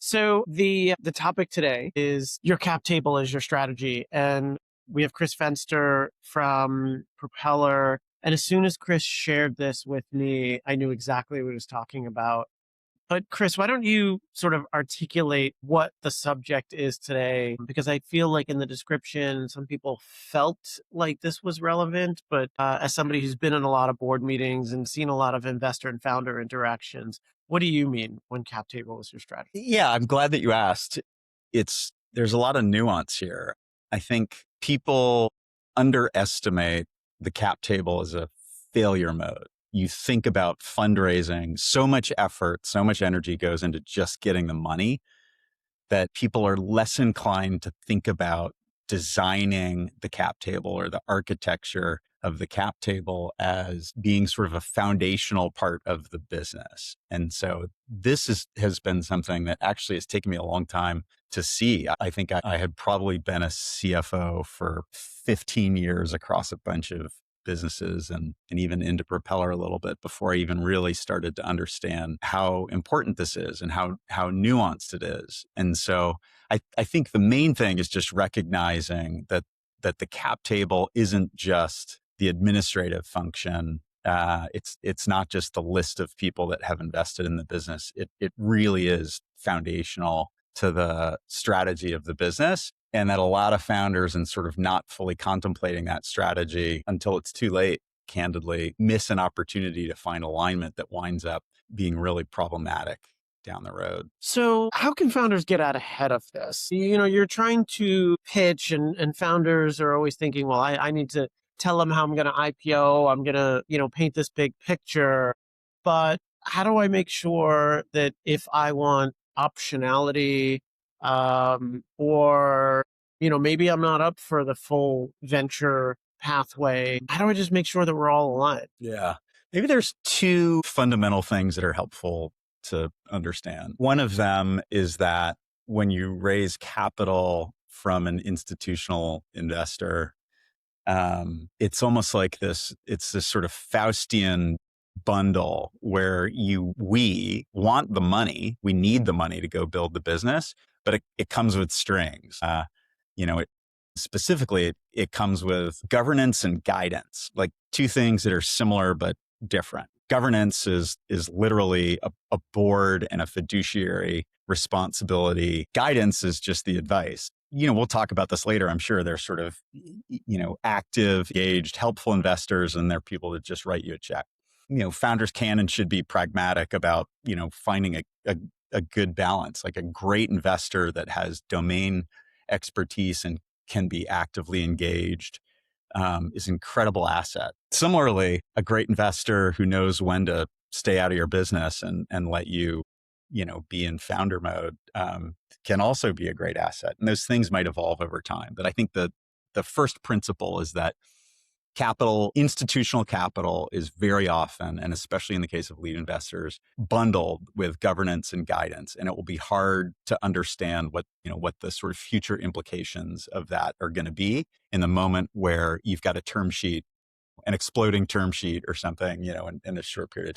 So the topic today is your cap table as your strategy. And we have Chris Fenster from Propeller. And as soon as Chris shared this with me, I knew exactly what he was talking about. But Chris, why don't you sort of articulate what the subject is today? Because I feel like in the description, some people felt like this was relevant, but as somebody who's been in a lot of board meetings and seen a lot of investor and founder interactions, what do you mean when cap table is your strategy? Yeah, I'm glad that you asked. There's a lot of nuance here. I think people underestimate the cap table as a failure mode. You think about fundraising, so much effort, so much energy goes into just getting the money that people are less inclined to think about designing the cap table or the architecture of the cap table as being sort of a foundational part of the business. And so has been something that actually has taken me a long time to see. I think I had probably been a CFO for 15 years across a bunch of businesses and even into Propeller a little bit before I even really started to understand how important this is and how nuanced it is. And so I think the main thing is just recognizing that the cap table isn't just the administrative function. It's not just the list of people that have invested in the business. It really is foundational to the strategy of the business. And that a lot of founders, and sort of not fully contemplating that strategy until it's too late, candidly, miss an opportunity to find alignment that winds up being really problematic down the road. So how can founders get out ahead of this? You know, you're trying to pitch and founders are always thinking, well, I need to tell them how I'm going to IPO. I'm going to, paint this big picture. But how do I make sure that if I want optionality, or, maybe I'm not up for the full venture pathway, how do I just make sure that we're all aligned? Yeah. Maybe there's two fundamental things that are helpful to understand. One of them is that when you raise capital from an institutional investor, it's almost like it's this sort of Faustian bundle where we want the money, we need the money to go build the business, but it comes with strings. It comes with governance and guidance, like two things that are similar but different. Governance is literally a board and a fiduciary responsibility. Guidance is just the advice. We'll talk about this later. I'm sure they're sort of, active, engaged, helpful investors, and they're people that just write you a check. Founders can and should be pragmatic about, finding a good balance, like a great investor that has domain expertise and can be actively engaged is an incredible asset. Similarly, a great investor who knows when to stay out of your business and let you, be in founder mode can also be a great asset. And those things might evolve over time. But I think the first principle is that institutional capital is very often, and especially in the case of lead investors, bundled with governance and guidance. And it will be hard to understand what the sort of future implications of that are going to be in the moment where you've got a term sheet, an exploding term sheet or something, in a short period of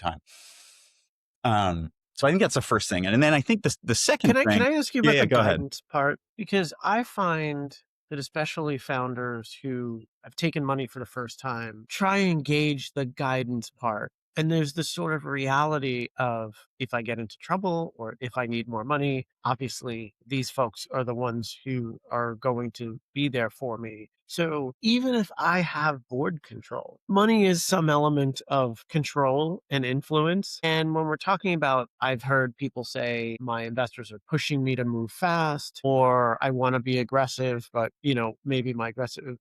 time. So I think that's the first thing. And then I think the second thing. Can I ask you about the go ahead. guidance part? Because I find that especially founders who have taken money for the first time try and engage the guidance part. And there's this sort of reality of if I get into trouble or if I need more money, obviously these folks are the ones who are going to be there for me. So even if I have board control, money is some element of control and influence. And when we're talking about, I've heard people say my investors are pushing me to move fast, or I want to be aggressive, but maybe my aggressive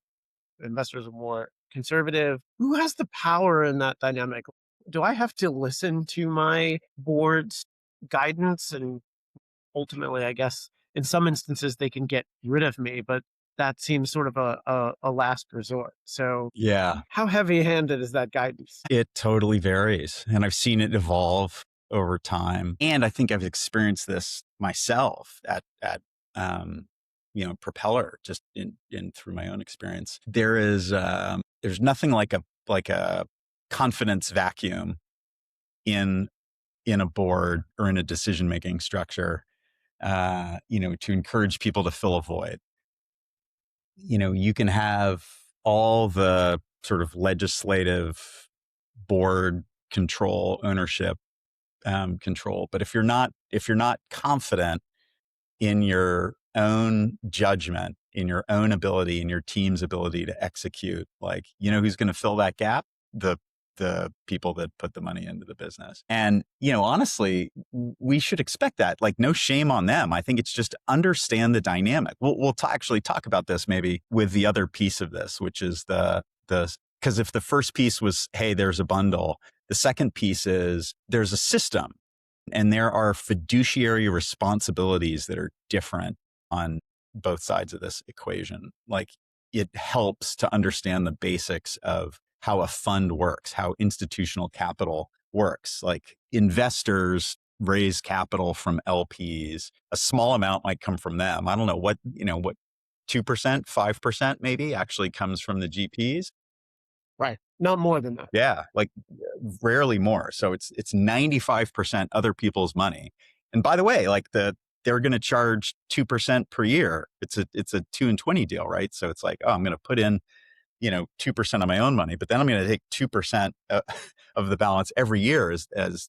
investors are more conservative. Who has the power in that dynamic? Do I have to listen to my board's guidance? And ultimately, I guess in some instances they can get rid of me, but that seems sort of a last resort. So Yeah, how heavy-handed is that guidance? it totally varies. And I've seen it evolve over time. And I think I've experienced this myself at Propeller, just in through my own experience. There's nothing like a confidence vacuum in a board or in a decision-making structure to encourage people to fill a void. You can have all the sort of legislative board control, ownership control, but if you're not confident in your own judgment, in your own ability, in your team's ability to execute, like, who's going to fill that gap? The people that put the money into the business. And, honestly, we should expect that. Like, no shame on them. I think it's just understand the dynamic. We'll actually talk about this maybe with the other piece of this, which is because if the first piece was, hey, there's a bundle, the second piece is there's a system. And there are fiduciary responsibilities that are different on both sides of this equation. Like, it helps to understand the basics of how a fund works, how institutional capital works. Like, investors raise capital from LPs. A small amount might come from them. I don't know what 2%, 5% maybe actually comes from the GPs. Right. Not more than that. Yeah, like rarely more. So it's 95% other people's money. And by the way, like they're going to charge 2% per year. It's a 2 and 20 deal, right? So it's like, oh, I'm going to put in 2% of my own money, but then I'm going to take 2% of the balance every year as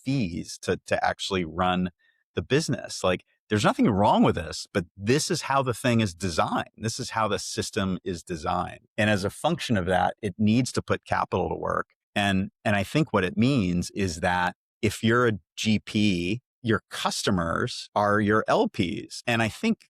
fees to actually run the business. Like, there's nothing wrong with this, but this is how the thing is designed. This is how the system is designed. And as a function of that, it needs to put capital to work. And I think what it means is that if you're a GP, your customers are your LPs. And I think,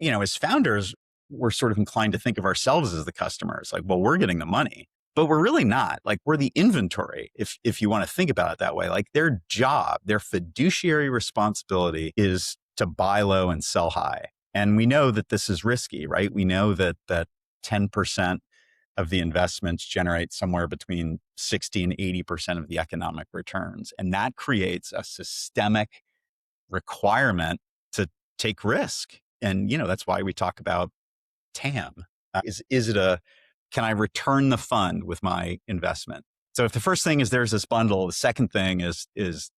as founders, we're sort of inclined to think of ourselves as the customers. Like, well, we're getting the money, but we're really not. Like, we're the inventory. If you want to think about it that way, like, their job, their fiduciary responsibility is to buy low and sell high. And we know that this is risky, right? We know that 10% of the investments generate somewhere between 60 and 80% of the economic returns. And that creates a systemic requirement to take risk. And, that's why we talk about TAM. Can I return the fund with my investment? So if the first thing is there's this bundle, the second thing is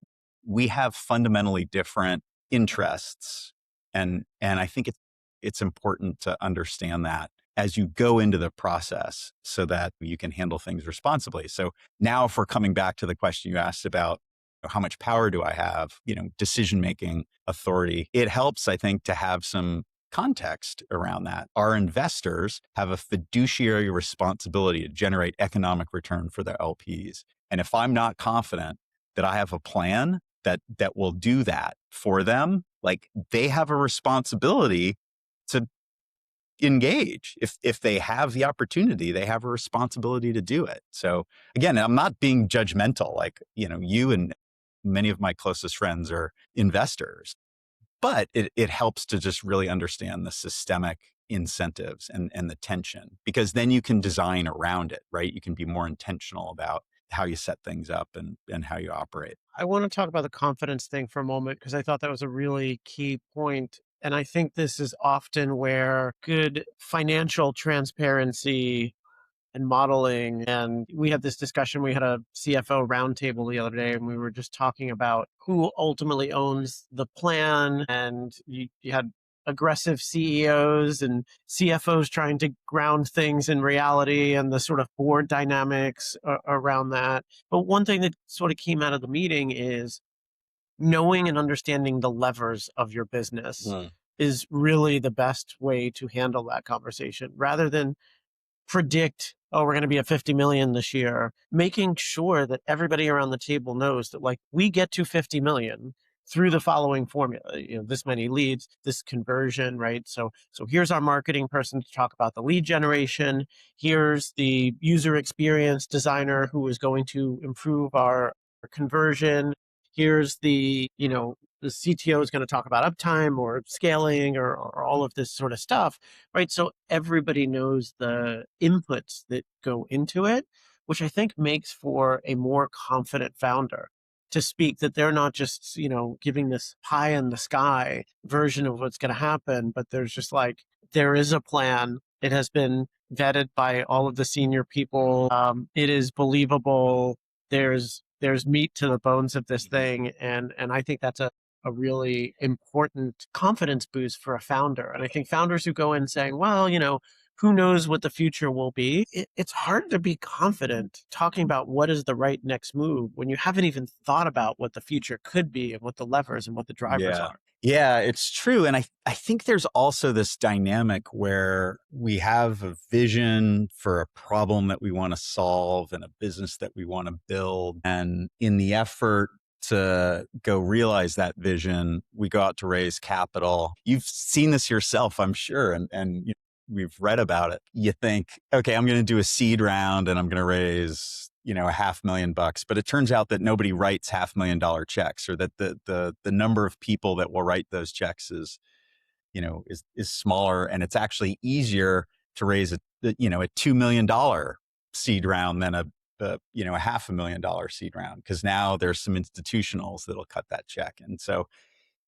we have fundamentally different interests. And I think it's important to understand that as you go into the process so that you can handle things responsibly. So now, if we're coming back to the question you asked about how much power do I have, decision-making authority, it helps, I think, to have some context around that. Our investors have a fiduciary responsibility to generate economic return for their LPs. And if I'm not confident that I have a plan that will do that for them, like, they have a responsibility to engage. If they have the opportunity, they have a responsibility to do it. So again, I'm not being judgmental. Like, you and many of my closest friends are investors. But it helps to just really understand the systemic incentives and the tension, because then you can design around it, right? You can be more intentional about how you set things up and how you operate. I want to talk about the confidence thing for a moment because I thought that was a really key point. And I think this is often where good financial transparency and modeling. And we had this discussion. We had a CFO roundtable the other day, and we were just talking about who ultimately owns the plan. And you had aggressive CEOs and CFOs trying to ground things in reality and the sort of board dynamics around that. But one thing that sort of came out of the meeting is knowing and understanding the levers of your business is really the best way to handle that conversation rather than predict, oh, we're going to be at 50 million this year, making sure that everybody around the table knows that, like, we get to 50 million through the following formula, this many leads, this conversion, right? So here's our marketing person to talk about the lead generation. Here's the user experience designer who is going to improve our conversion. Here's the CTO is going to talk about uptime or scaling or all of this sort of stuff, right? So everybody knows the inputs that go into it, which I think makes for a more confident founder to speak, that they're not just, giving this pie in the sky version of what's going to happen, but there's just like, there is a plan. It has been vetted by all of the senior people. It is believable. There's meat to the bones of this thing. And I think that's a a really important confidence boost for a founder. And I think founders who go in saying, well, who knows what the future will be? It's hard to be confident talking about what is the right next move when you haven't even thought about what the future could be and what the levers and what the drivers Yeah. are. Yeah, it's true. And I think there's also this dynamic where we have a vision for a problem that we want to solve and a business that we want to build. And in the effort to go realize that vision, we go out to raise capital. You've seen this yourself, I'm sure, and we've read about it. You think, okay, I'm going to do a seed round and I'm going to raise $500,000, but it turns out that nobody writes $500,000 checks, or that the number of people that will write those checks is smaller, and it's actually easier to raise a $2 million seed round than a $500,000 seed round, because now there's some institutionals that'll cut that check. And so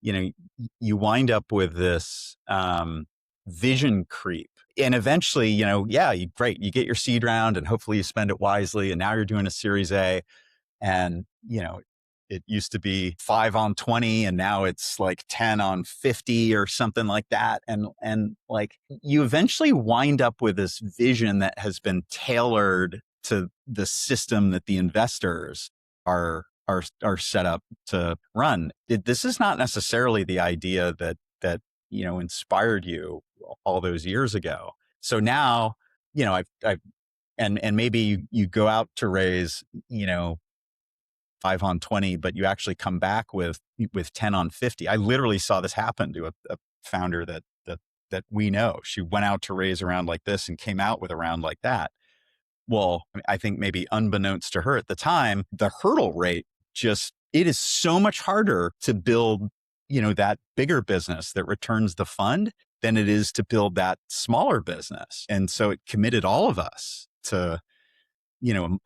you wind up with this vision creep. And eventually, great, you get your seed round and hopefully you spend it wisely. And now you're doing a Series A, and, it used to be 5 on 20 and now it's like 10 on 50 or something like that. And like you eventually wind up with this vision that has been tailored to the system that the investors are set up to run. This is not necessarily the idea that inspired you all those years ago. So now, I've and maybe you go out to raise 5 on 20, but you actually come back with 10 on 50. I literally saw this happen to a founder that we know. She went out to raise a round like this and came out with a round like that. Well, I think maybe unbeknownst to her at the time, the hurdle rate it is so much harder to build, that bigger business that returns the fund than it is to build that smaller business. And so it committed all of us to,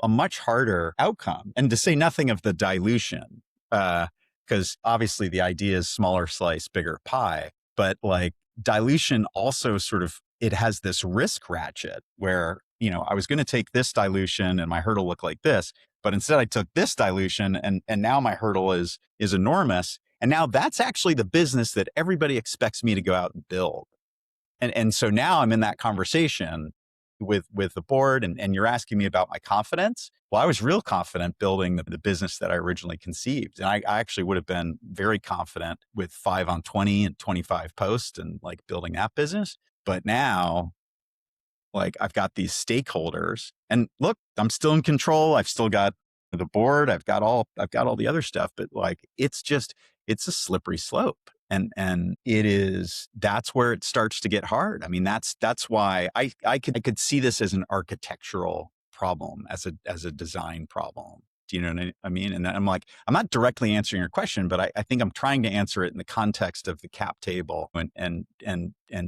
a much harder outcome. And to say nothing of the dilution, because obviously the idea is smaller slice, bigger pie, but like dilution also it has this risk ratchet where, I was going to take this dilution and my hurdle looked like this, but instead I took this dilution and now my hurdle is enormous. And now that's actually the business that everybody expects me to go out and build. And so now I'm in that conversation with the board, and you're asking me about my confidence. Well, I was real confident building the business that I originally conceived. And I actually would have been very confident with 5 on 20 and 25 posts and like building that business. But now, like, I've got these stakeholders, and look, I'm still in control. I've still got the board. I've got all the other stuff, but like, it's a slippery slope. And that's where it starts to get hard. I mean, that's why I could see this as an architectural problem, as a design problem. Do you know what I mean? And I'm like, I'm not directly answering your question, but I think I'm trying to answer it in the context of the cap table and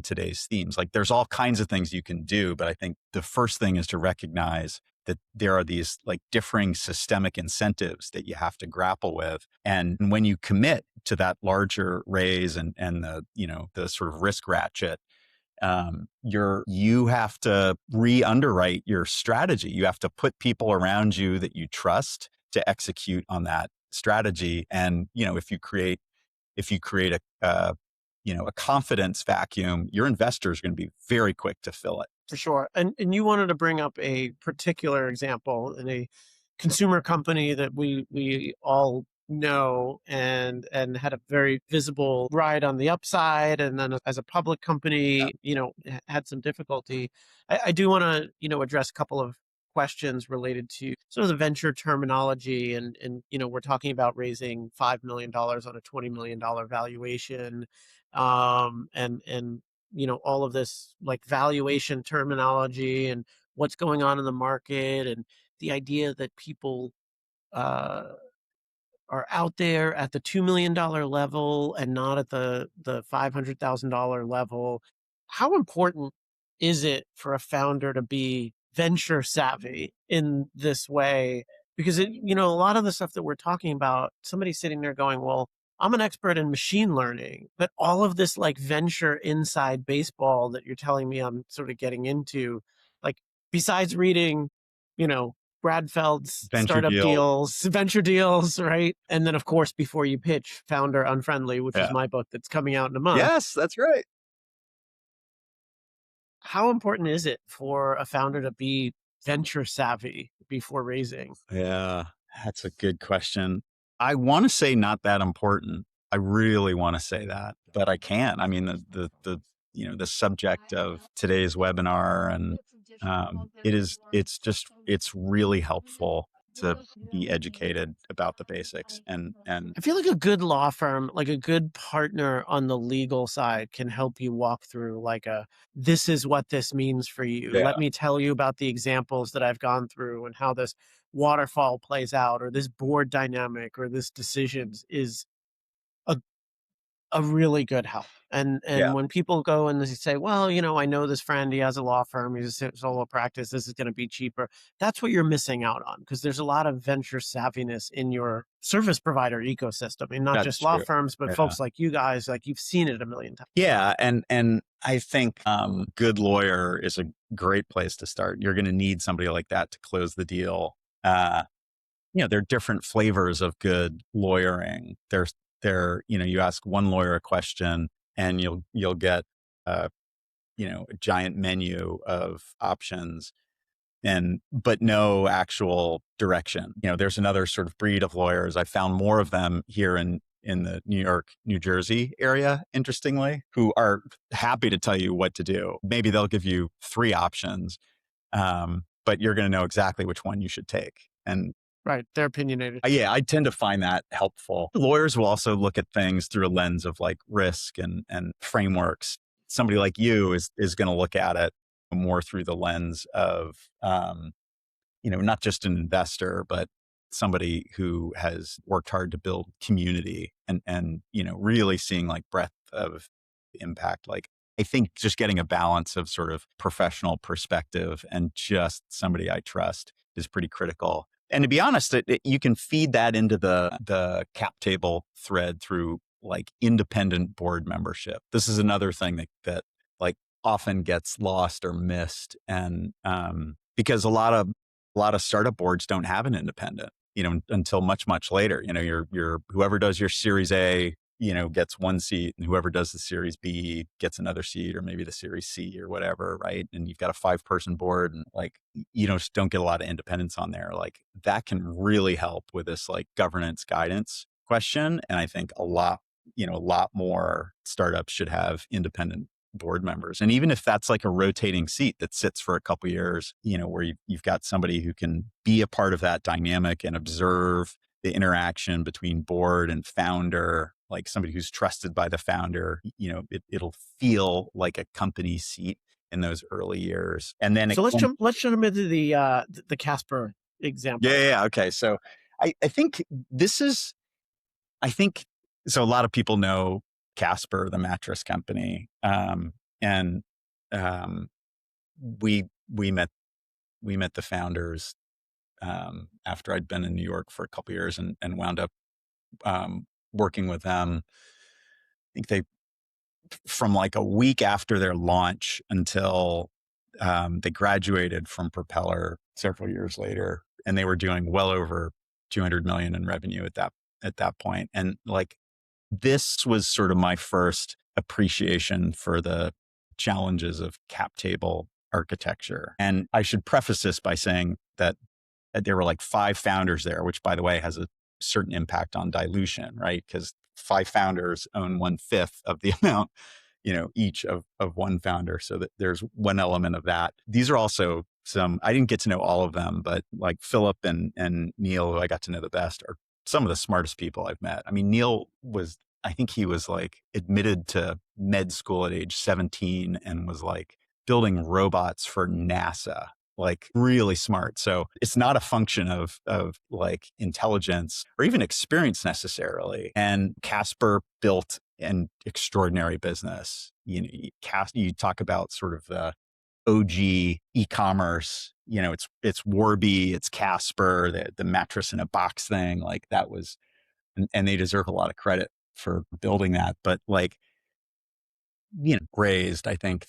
today's themes. Like, there's all kinds of things you can do, but I think the first thing is to recognize that there are these like differing systemic incentives that you have to grapple with. And when you commit to that larger raise and the sort of risk ratchet, you have to re-underwrite your strategy. You have to put people around you that you trust to execute on that strategy. And, if you create a confidence vacuum, your investors are going to be very quick to fill it. For sure. And you wanted to bring up a particular example in a consumer company that we all know and had a very visible ride on the upside, and then as a public company, had some difficulty. I do want to, address a couple of questions related to sort of the venture terminology, and we're talking about raising $5 million on a $20 million valuation, and all of this like valuation terminology and what's going on in the market, and the idea that people uh, are out there at the $2 million level and not at the $500,000 level. How important is it for a founder to be venture savvy in this way? Because a lot of the stuff that we're talking about, somebody's sitting there going, well, I'm an expert in machine learning, but all of this like venture inside baseball that you're telling me I'm sort of getting into, like, besides reading, Bradfeld's Venture startup deal. deals, venture deals, right? And then, of course, before you pitch, Founder Unfriendly, which is Yeah. my book that's coming out in a month. Yes, that's right. How important is it for a founder to be venture savvy before raising? Yeah, that's a good question. I want to say not that important. I really want to say that, but I can't. I mean, the subject of today's webinar, and it's really helpful to be educated about the basics. And I feel like a good law firm, like a good partner on the legal side, can help you walk through like this is what this means for you. yeah, Let me tell you about the examples that I've gone through and how this waterfall plays out, or this board dynamic, or this decisions is a really good help. yeah, And when people go and they say, well, I know this friend, he has a law firm, he's a solo practice, this is going to be cheaper. That's what you're missing out on, because there's a lot of venture savviness in your service provider ecosystem, and not that's just law true. firms, but Yeah. folks like you guys, like you've seen it a million times. Yeah, and I think good lawyer is a great place to start. You're going to need somebody like that to close the deal. Uh, there are different flavors of good lawyering. You ask one lawyer a question, and you'll get uh, a giant menu of options, but no actual direction. There's another sort of breed of lawyers. I found more of them here in the New York, New Jersey area, interestingly, who are happy to tell you what to do. Maybe they'll give you three options, but you're going to know exactly which one you should take. And Right, they're opinionated. yeah, I tend to find that helpful. Lawyers will also look at things through a lens of like risk and frameworks. Somebody like you is going to look at it more through the lens of not just an investor, but somebody who has worked hard to build community and really seeing like breadth of impact. Like, I think just getting a balance of sort of professional perspective and just somebody I trust is pretty critical. And to be honest, you can feed that into the cap table thread through like independent board membership. This is another thing that like often gets lost or missed, and because a lot of startup boards don't have an independent, until much later. Your whoever does your Series A, gets one seat, and whoever does the Series B gets another seat, or maybe the Series C or whatever, right? And you've got a 5-person board, and like just don't get a lot of independence on there. Like that can really help with this like governance guidance question. And I think a lot more startups should have independent board members. And even if that's like a rotating seat that sits for a couple years, where you've got somebody who can be a part of that dynamic and observe the interaction between board and founder, like somebody who's trusted by the founder, it'll feel like a company seat in those early years. And then So let's jump into the Casper example. yeah. Okay. So I think this is, I think, so a lot of people know Casper, the mattress company. And um, we met the founders after I'd been in New York for a couple of years, and wound up working with them. I think from like a week after their launch until they graduated from Propeller several years later, and they were doing well over 200 million in revenue at that point. And like, this was sort of my first appreciation for the challenges of cap table architecture. And I should preface this by saying that there were like 5 founders there, which by the way has a certain impact on dilution, right? Because 5 founders own 1/5 of the amount, each of one founder. So that there's one element of that. These are also I didn't get to know all of them, but like Philip and Neil, who I got to know the best, are some of the smartest people I've met. I mean, Neil I think he was like admitted to med school at age 17 and was like building robots for NASA, like really smart. So it's not a function of like intelligence or even experience necessarily. And Casper built an extraordinary business. You talk about sort of the OG e-commerce, it's Warby, it's Casper, the mattress in a box thing. Like that was, and they deserve a lot of credit for building that. But like, raised, I think,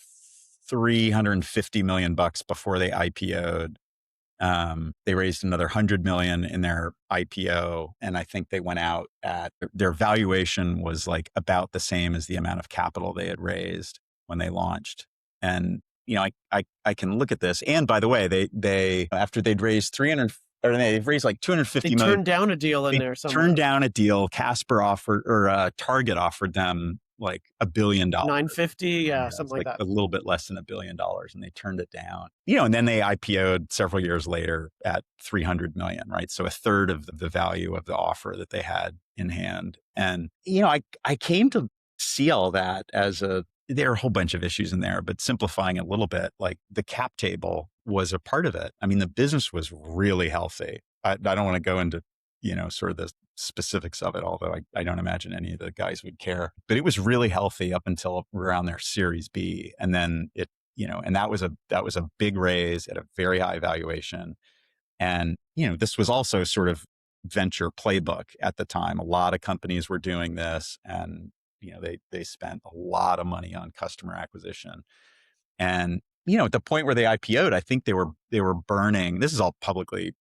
$350 million before they IPO'd. They raised another 100 million in their IPO, and I think they went out at their valuation was like about the same as the amount of capital they had raised when they launched. And I can look at this. And by the way, they after they'd raised 300, or they've raised like They 250 million. turned down a deal in They there turned somewhere. down a deal. Casper offered, or Target offered them like $1 billion. 950, yeah, Yeah, something it's like like that. a little bit less than $1 billion, and they turned it down. And then they IPO'd several years later at 300 million, right? So a third of the value of the offer that they had in hand. And I came to see all that as there are a whole bunch of issues in there, but simplifying it a little bit, like the cap table was a part of it. I mean, the business was really healthy. I don't want to go into sort of the specifics of it, although I don't imagine any of the guys would care. But it was really healthy up until around their Series B. And then and that was a big raise at a very high valuation. And, this was also sort of venture playbook at the time. A lot of companies were doing this, and, they spent a lot of money on customer acquisition. And, at the point where they IPO'd, I think they were burning, this is all publicly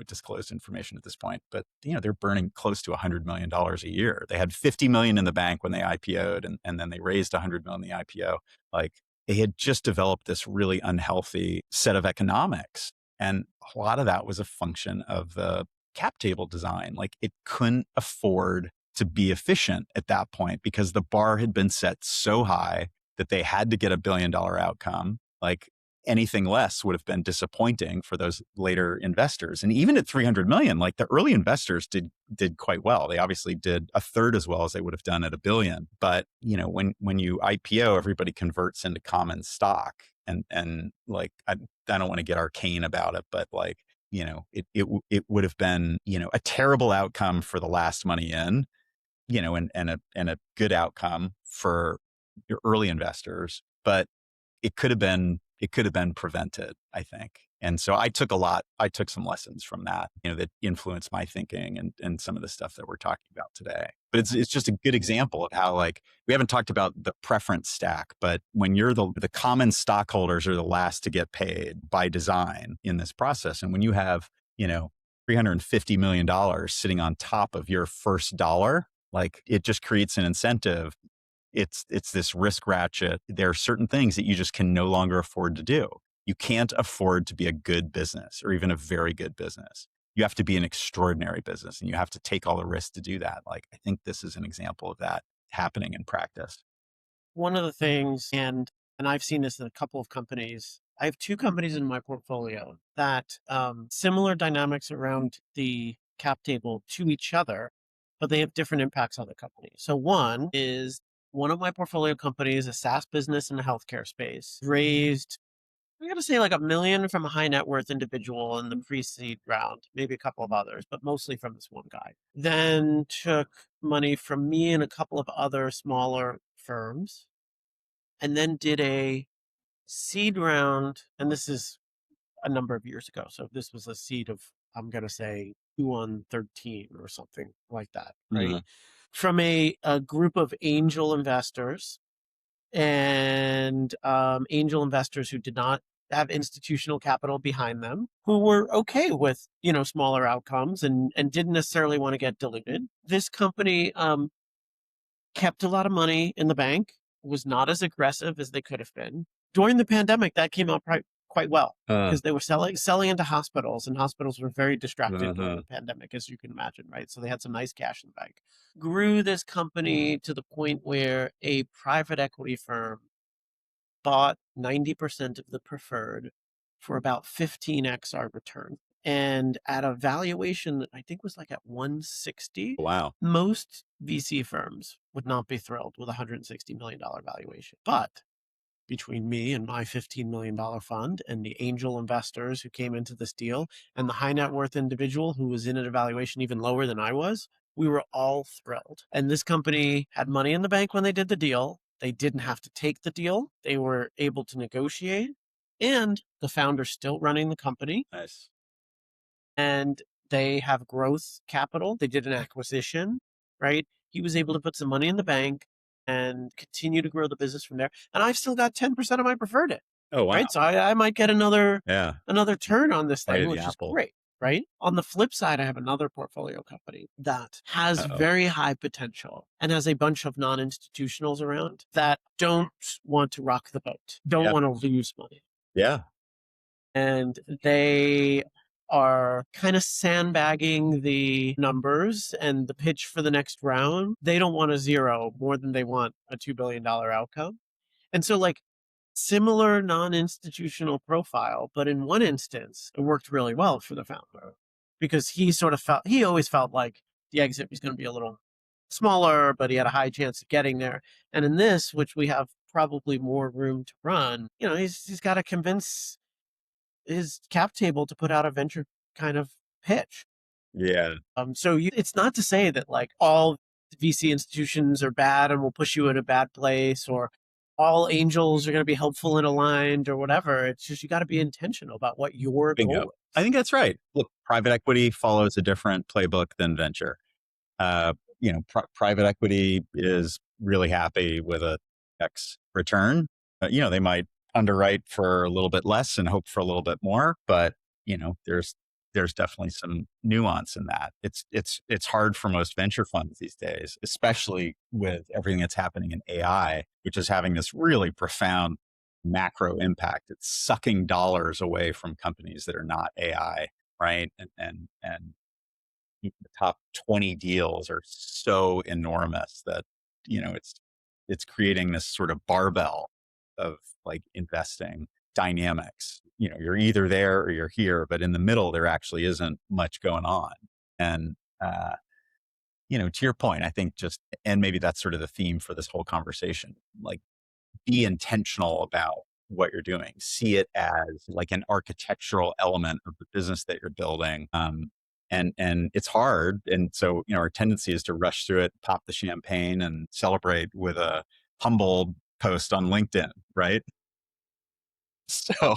disclosed information at this point, but they're burning close to $100 million a year. They had 50 million in the bank when they IPO'd, and then they raised 100 million in the IPO. Like, they had just developed this really unhealthy set of economics. And a lot of that was a function of the cap table design. Like, it couldn't afford to be efficient at that point because the bar had been set so high that they had to get $1 billion outcome. Like, anything less would have been disappointing for those later investors. And even at 300 million, like, the early investors did quite well. They obviously did a third as well as they would have done at $1 billion. But, when you IPO, everybody converts into common stock. And like, I don't want to get arcane about it, but like, it would have been, a terrible outcome for the last money in, and a good outcome for your early investors. But it could have been prevented, I think. And so I took some lessons from that, that influenced my thinking and some of the stuff that we're talking about today. But it's just a good example of how, like, we haven't talked about the preference stack, but when you're the common stockholders are the last to get paid by design in this process. And when you have, $350 million sitting on top of your first dollar, like, it just creates an incentive. It's this risk ratchet. There are certain things that you just can no longer afford to do. You can't afford to be a good business or even a very good business. You have to be an extraordinary business, and you have to take all the risks to do that. Like, I think this is an example of that happening in practice. One of the things, and I've seen this in a couple of companies. I have two companies in my portfolio that similar dynamics around the cap table to each other, but they have different impacts on the company. So one of my portfolio companies, a SaaS business in the healthcare space, raised, I gotta say, like $1 million from a high net worth individual in the pre-seed round, maybe a couple of others, but mostly from this one guy. Then took money from me and a couple of other smaller firms, and then did a seed round. And this is a number of years ago. So this was a seed of, I'm gonna say, 2 on 13 or something like that, right? Mhm. From a group of angel investors, and angel investors who did not have institutional capital behind them, who were okay with smaller outcomes and didn't necessarily want to get diluted. This company kept a lot of money in the bank, was not as aggressive as they could have been. During the pandemic, that came out quite well because they were selling into hospitals, and hospitals were very distracted during the pandemic, as you can imagine, right? So they had some nice cash in the bank. Grew this company to the point where a private equity firm bought 90% of the preferred for about 15x our return. And at a valuation that I think was like at 160, Wow. most VC firms would not be thrilled with a $160 million valuation. But between me and my $15 million fund and the angel investors who came into this deal and the high net worth individual who was in at a valuation even lower than I was, we were all thrilled. And this company had money in the bank when they did the deal. They didn't have to take the deal. They were able to negotiate, and the founder's still running the company, Nice. and they have growth capital. They did an acquisition, right? He was able to put some money in the bank and continue to grow the business from there. And I've still got 10% of my preferred in. Oh, wow. right? So I might get Yeah. another turn on this Bite thing, of the which is apple. great, right? On the flip side, I have another portfolio company that has Uh-oh. very high potential and has a bunch of non-institutionals around that don't want to rock the boat, don't Yeah. want to lose money. Yeah. And they are kind of sandbagging the numbers and the pitch for the next round. They don't want a zero more than they want a $2 billion outcome. And so, like, similar non-institutional profile, but in one instance, it worked really well for the founder because he always felt like the exit was going to be a little smaller, but he had a high chance of getting there. And in this, which we have probably more room to run, he's got to convince his cap table to put out a venture kind of pitch. Yeah. It's not to say that like all VC institutions are bad and will push you in a bad place, or all angels are going to be helpful and aligned or whatever. It's just you got to be intentional about what your Bingo. goal I is. think that's right. Look, private equity follows a different playbook than venture. Private equity is really happy with a X return. They might underwrite for a little bit less and hope for a little bit more, but there's definitely some nuance in that. It's hard for most venture funds these days, especially with everything that's happening in AI, which is having this really profound macro impact. It's sucking dollars away from companies that are not AI, right? And the top 20 deals are so enormous that it's creating this sort of barbell of like investing dynamics. You're either there or you're here, but in the middle there actually isn't much going on. And to your point, I think and maybe that's sort of the theme for this whole conversation, like, be intentional about what you're doing. See it as like an architectural element of the business that you're building. And it's hard. And so, our tendency is to rush through it, pop the champagne and celebrate with a humble post on LinkedIn, right? So,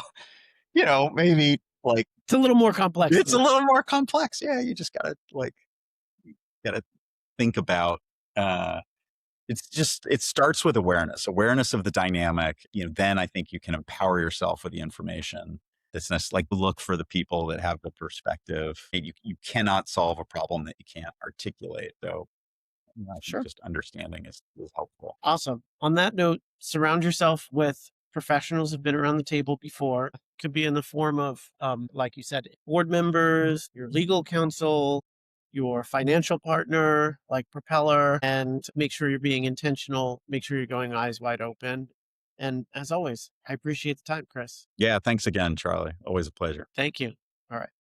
maybe like It's a little more complex it's than a that. little more complex. Yeah. You just gotta think about, it starts with awareness of the dynamic. Then I think you can empower yourself with the information. Like, look for the people that have the perspective. You cannot solve a problem that you can't articulate. So I think Sure. just understanding is helpful. Awesome. On that note, surround yourself with professionals who've been around the table before. Could be in the form of, like you said, board members, your legal counsel, your financial partner, like Propeller, and make sure you're being intentional. Make sure you're going eyes wide open. And as always, I appreciate the time, Chris. Yeah. Thanks again, Charlie. Always a pleasure. Thank you. All right.